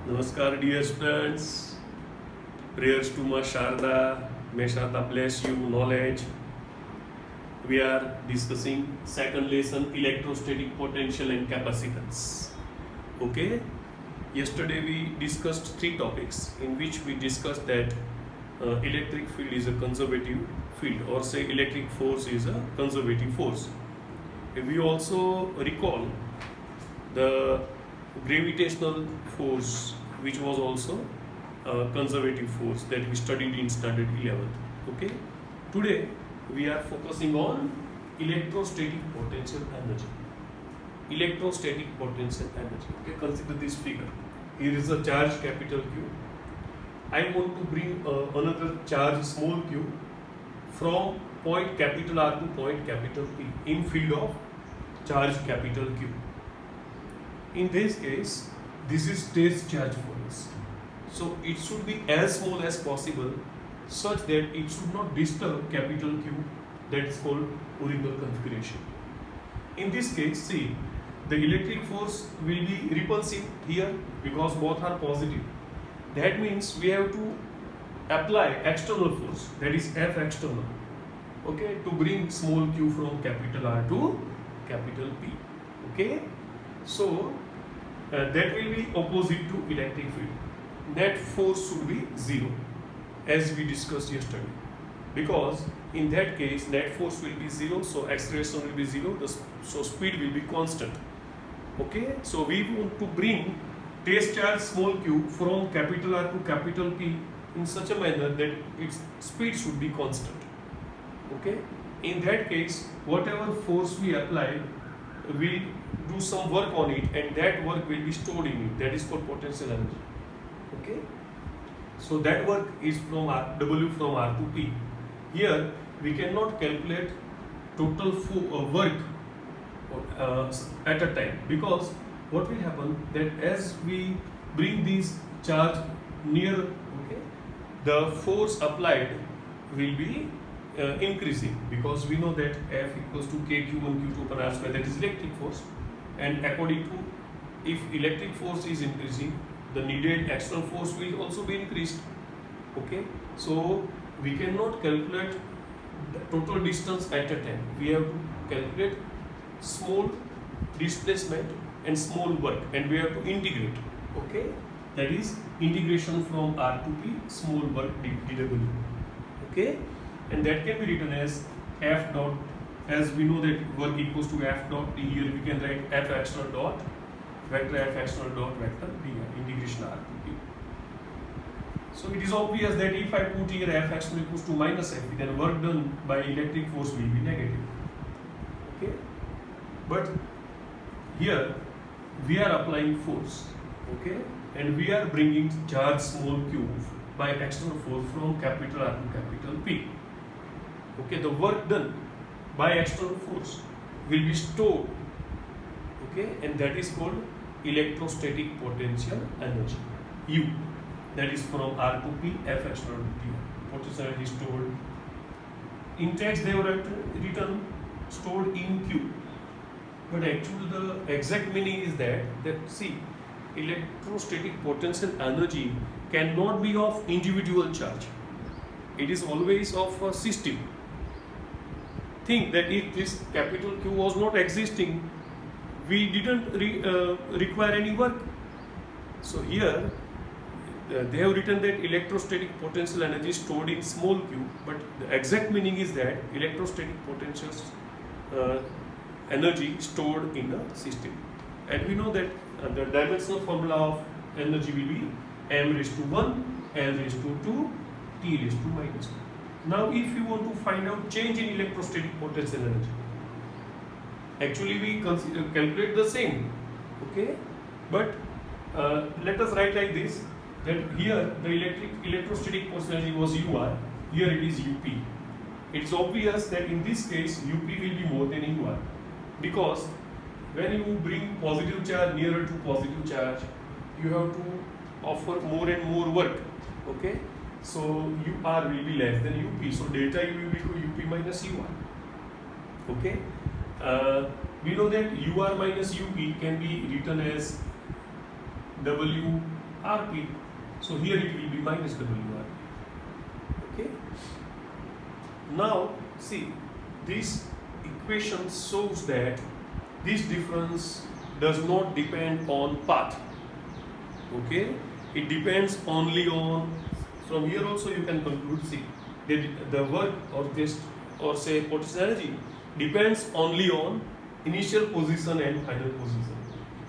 Namaskar, dear students. Prayers to Ma Sharda. May Sharda bless you knowledge. We are discussing second lesson, electrostatic potential and capacitance. Okay. Yesterday we discussed three topics in which we discussed that electric field is a conservative field, or say electric force is a conservative force. We also recall the gravitational force, which was also a conservative force that we studied in standard 11th. Okay. Today we are focusing on electrostatic potential energy. Electrostatic potential energy. Okay, consider this figure. Here is a charge capital Q. I want to bring another charge small q from point capital R to point capital P in field of charge capital Q. In this case, this is test charge for us. So it should be as small as possible such that it should not disturb capital Q, that is called original configuration. In this case, see, the electric force will be repulsive here because both are positive. That means we have to apply external force, that is F external, okay, to bring small q from capital R to capital P. Okay, so that will be opposite to electric field. Net force should be zero, as we discussed yesterday, because in that case net force will be zero, so acceleration will be zero, so speed will be constant. Okay, so we want to bring test charge small q from capital R to capital P in such a manner that its speed should be constant. Okay, in that case whatever force we apply will do some work on it, and that work will be stored in it, that is called potential energy. Okay, so that work is from W from R to P. Here we cannot calculate total work at a time, because what will happen that as we bring this charge near, okay, the force applied will be increasing, because we know that F equals to KQ1 Q2 upon R square, that is electric force, and according to, if electric force is increasing, the needed external force will also be increased. Okay, so we cannot calculate the total distance at a time. We have to calculate small displacement and small work, and we have to integrate. Okay, that is integration from R to P, small work dw. Okay, and that can be written as F dot, as we know that work equals to F dot D. Here we can write F external dot vector F external dot vector D, integration R to P. So it is obvious that if I put here F external equals to minus F, then work done by electric force will be negative. Okay, but here we are applying force, okay, and we are bringing charge small q by external force from capital R to capital P. Okay, the work done by external force will be stored, okay, and that is called electrostatic potential energy, U, that is from R to P, F external P. Potential energy stored in text, they were written stored in Q, but actually the exact meaning is that see, electrostatic potential energy cannot be of individual charge, it is always of a system. Think that if this capital Q was not existing, we didn't require any work. So here they have written that electrostatic potential energy stored in small q, but the exact meaning is that electrostatic potential energy stored in a system. And we know that the dimensional formula of energy will be m raised to 1, L raised to 2, T raised to minus 2. Now if you want to find out change in electrostatic potential energy, actually we calculate the same, okay, but let us write like this, that here the electrostatic potential energy was UR, here it is UP. It's obvious that in this case UP will be more than UR, because when you bring positive charge nearer to positive charge, you have to offer more and more work. Okay, so UR will be less than UP, so delta U will be equal to UP minus UR. Okay, we know that UR minus UP can be written as W Rp. So here it will be minus WR. Okay. Now see, this equation shows that this difference does not depend on path. Okay, it depends only on, from here also you can conclude, see, the work or just or say potential energy depends only on initial position and final position.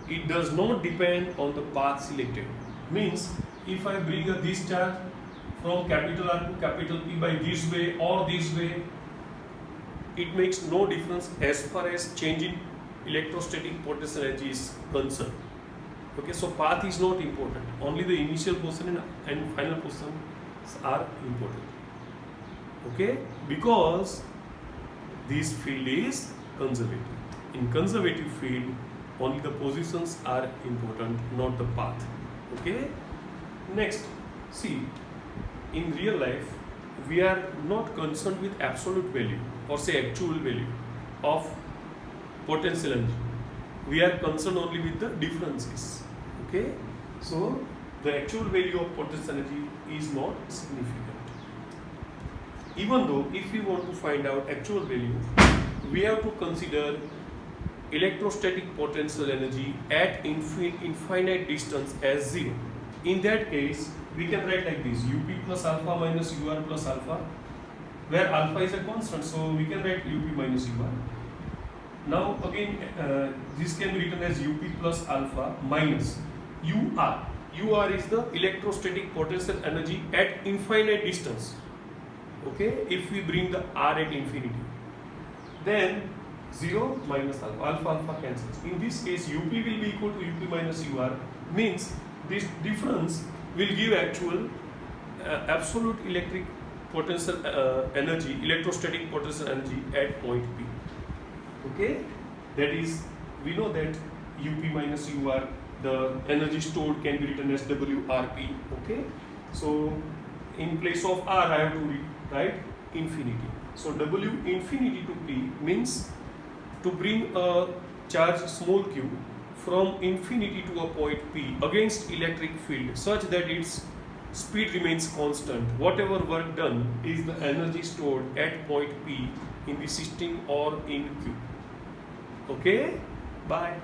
It does not depend on the path selected. Means if I bring a this charge from capital R to capital P by this way or this way, it makes no difference as far as change in electrostatic potential energy is concerned. Okay, so path is not important. Only the initial position and final positions are important. Okay, because this field is conservative. In conservative field, only the positions are important, not the path. Okay. Next, see, in real life, we are not concerned with absolute value or say actual value of potential energy. We are concerned only with the differences. Okay, so the actual value of potential energy is not significant. Even though if we want to find out actual value, we have to consider electrostatic potential energy at infinite distance as 0. In that case, we can write like this: UP plus alpha minus UR plus alpha, where alpha is a constant, so we can write UP minus UR. Now again, this can be written as UP plus alpha minus UR. UR is the electrostatic potential energy at infinite distance. Okay, if we bring the R at infinity, then 0 minus alpha, alpha cancels. In this case, UP will be equal to UP minus UR, means this difference will give actual absolute electric potential energy, electrostatic potential energy at point P. Okay, that is, we know that UP minus UR, the energy stored can be written as WRP. Okay, so in place of R, I have to write infinity. So W infinity to P means to bring a charge small q from infinity to a point P against electric field such that its speed remains constant. Whatever work done is the energy stored at point P in the system or in Q. Okay? Bye.